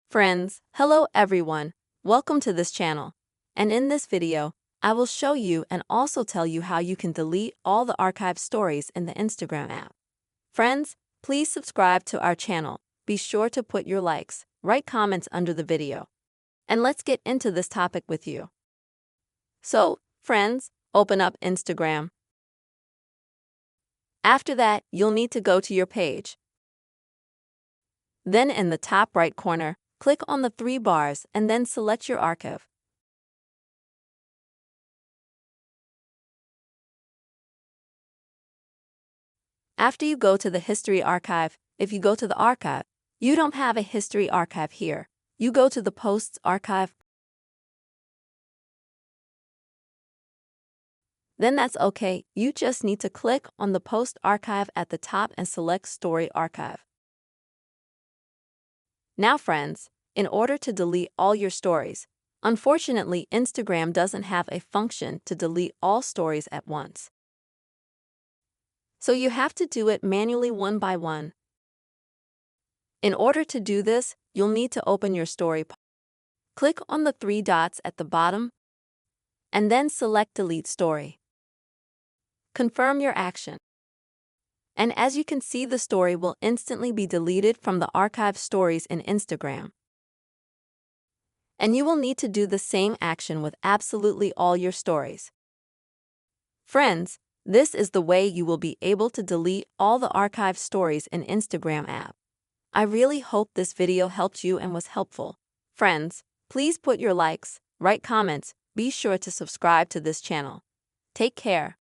Friends, hello everyone, welcome to this channel. And in this video, I will show you and also tell you how you can delete all the archived stories in the Instagram app. Friends, please subscribe to our channel, be sure to put your likes, write comments under the video. And let's get into this topic with you. So, friends, open up Instagram. After that, you'll need to go to your page. Then in the top right corner, click on the three bars and then select your archive. After you go to the history archive, if you go to the archive, you don't have a history archive here. You go to the posts archive. Then that's okay. You just need to click on the post archive at the top and select story archive. Now friends, in order to delete all your stories, unfortunately Instagram doesn't have a function to delete all stories at once. So you have to do it manually one by one. In order to do this, you'll need to open your story. Click on the three dots at the bottom and then select Delete Story. Confirm your action. And as you can see, the story will instantly be deleted from the archived stories in Instagram. And you will need to do the same action with absolutely all your stories. Friends, this is the way you will be able to delete all the archived stories in Instagram app. I really hope this video helped you and was helpful. Friends, please put your likes, write comments, be sure to subscribe to this channel. Take care.